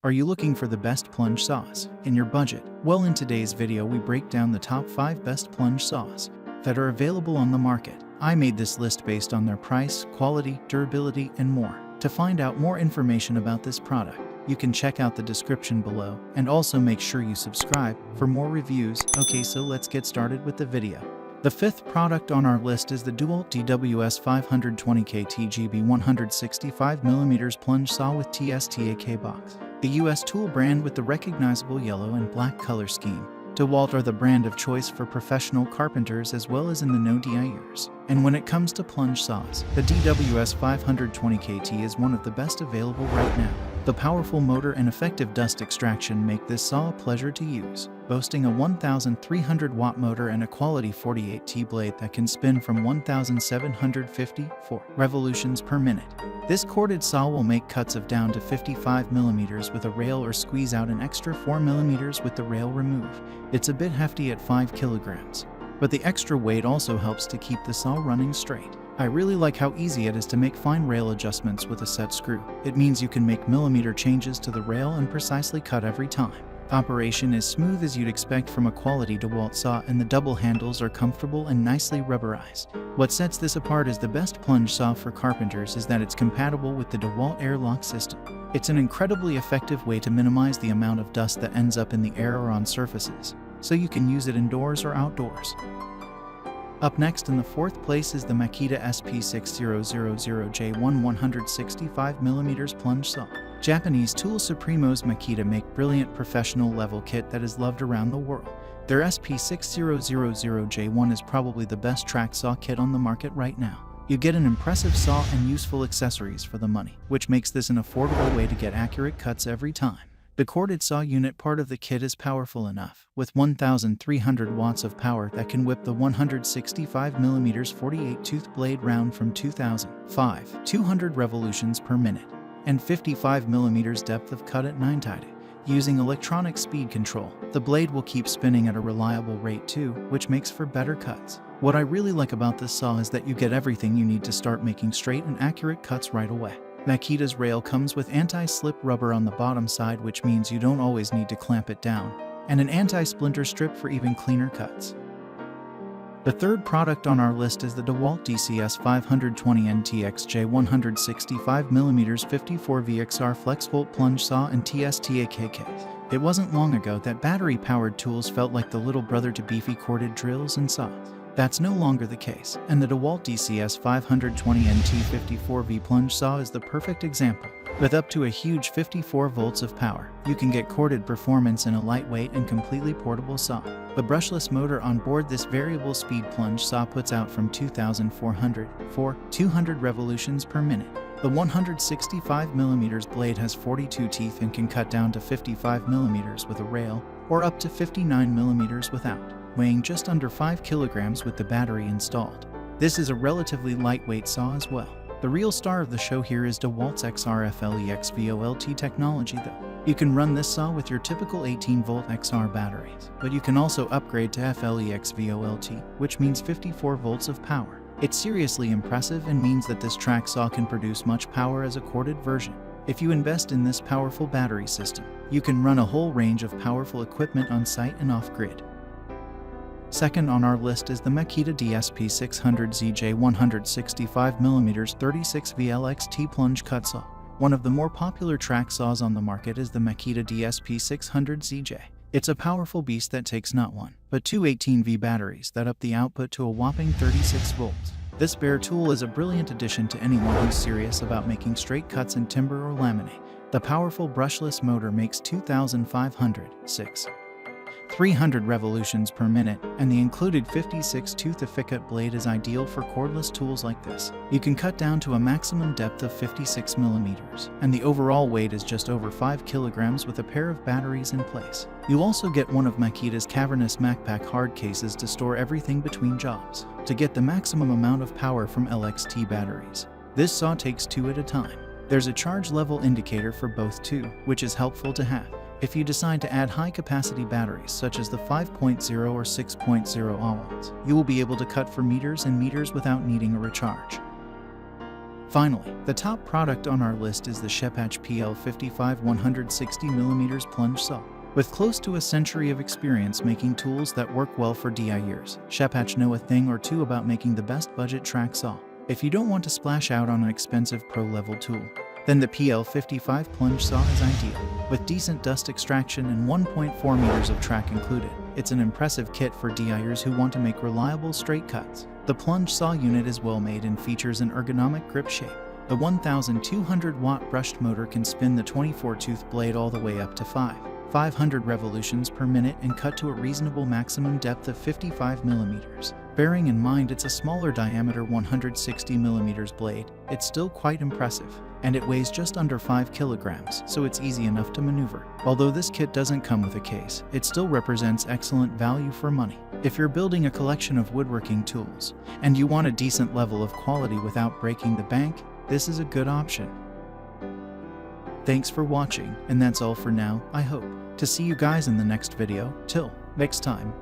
Are you looking for the best plunge saws in your budget? Well, in today's video we break down the top 5 best plunge saws that are available on the market. I made this list based on their price, quality, durability, and more. To find out more information about this product, you can check out the description below, and also make sure you subscribe for more reviews. Okay, so let's get started with the video. The fifth product on our list is the DeWalt DWS 520K TGB 165mm plunge saw with TSTAK Box. The US tool brand with the recognizable yellow and black color scheme. DeWalt are the brand of choice for professional carpenters as well as in the no-DIers. And when it comes to plunge saws, the DWS 520KT is one of the best available right now. The powerful motor and effective dust extraction make this saw a pleasure to use, boasting a 1,300-watt motor and a quality 48T blade that can spin from 1,754 revolutions per minute. This corded saw will make cuts of down to 55mm with a rail or squeeze out an extra 4mm with the rail remove. It's a bit hefty at 5 kilograms, but the extra weight also helps to keep the saw running straight. I really like how easy it is to make fine rail adjustments with a set screw. It means you can make millimeter changes to the rail and precisely cut every time. Operation is smooth as you'd expect from a quality DeWalt saw, and the double handles are comfortable and nicely rubberized. What sets this apart as the best plunge saw for carpenters is that it's compatible with the DeWalt airlock system. It's an incredibly effective way to minimize the amount of dust that ends up in the air or on surfaces, so you can use it indoors or outdoors. Up next in the fourth place is the Makita SP6000J1 165mm plunge saw. Japanese tool supremos Makita make brilliant professional level kit that is loved around the world. Their SP6000J1 is probably the best track saw kit on the market right now. You get an impressive saw and useful accessories for the money, which makes this an affordable way to get accurate cuts every time. The corded saw unit part of the kit is powerful enough, with 1,300 watts of power that can whip the 165mm 48-tooth blade round from 2,200 revolutions per minute, and 55mm depth of cut at 9 using electronic speed control. The blade will keep spinning at a reliable rate too, which makes for better cuts. What I really like about this saw is that you get everything you need to start making straight and accurate cuts right away. Makita's rail comes with anti-slip rubber on the bottom side, which means you don't always need to clamp it down, and an anti-splinter strip for even cleaner cuts. The third product on our list is the DeWalt DCS 520 NTXJ 165mm 54VXR FlexVolt plunge saw and TSTAK. It wasn't long ago that battery-powered tools felt like the little brother to beefy corded drills and saws. That's no longer the case, and the DeWalt DCS 520 NT54V plunge saw is the perfect example. With up to a huge 54 volts of power, you can get corded performance in a lightweight and completely portable saw. The brushless motor on board this variable speed plunge saw puts out from 2,400 200 revolutions per minute. The 165mm blade has 42 teeth and can cut down to 55mm with a rail, or up to 59mm without, weighing just under 5 kilograms with the battery installed. This is a relatively lightweight saw as well. The real star of the show here is DeWalt's XR FLEX VLXT technology though. You can run this saw with your typical 18-volt XR batteries, but you can also upgrade to FLEX VLXT, which means 54 volts of power. It's seriously impressive and means that this track saw can produce much power as a corded version. If you invest in this powerful battery system, you can run a whole range of powerful equipment on site and off-grid. Second on our list is the Makita DSP600ZJ 165mm 36 VLXT Plunge Cut Saw. One of the more popular track saws on the market is the Makita DSP600ZJ. It's a powerful beast that takes not one, but two 18V batteries that up the output to a whopping 36 volts. This bare tool is a brilliant addition to anyone who's serious about making straight cuts in timber or laminate. The powerful brushless motor makes 300 revolutions per minute, and the included 56-tooth efficient blade is ideal for cordless tools like this. You can cut down to a maximum depth of 56mm, and the overall weight is just over 5 kilograms with a pair of batteries in place. You'll also get one of Makita's cavernous MacPack hard cases to store everything between jobs, to get the maximum amount of power from LXT batteries. This saw takes 2 at a time. There's a charge level indicator for both too, which is helpful to have. If you decide to add high-capacity batteries such as the 5.0 or 6.0 Ah, you will be able to cut for meters and meters without needing a recharge. Finally, the top product on our list is the Scheppach PL55 160mm Plunge Saw. With close to a century of experience making tools that work well for DIYers, Scheppach know a thing or two about making the best budget track saw. If you don't want to splash out on an expensive pro-level tool, then the PL55 Plunge Saw is ideal. With decent dust extraction and 1.4 meters of track included, it's an impressive kit for DIYers who want to make reliable straight cuts. The Plunge Saw unit is well made and features an ergonomic grip shape. The 1,200-watt brushed motor can spin the 24-tooth blade all the way up to 500 revolutions per minute and cut to a reasonable maximum depth of 55 millimeters. Bearing in mind it's a smaller diameter 160 millimeters blade, it's still quite impressive. And it weighs just under 5 kilograms, so it's easy enough to maneuver. Although this kit doesn't come with a case, it still represents excellent value for money. If you're building a collection of woodworking tools, and you want a decent level of quality without breaking the bank, this is a good option. Thanks for watching, and that's all for now, I hope to see you guys in the next video. Till next time.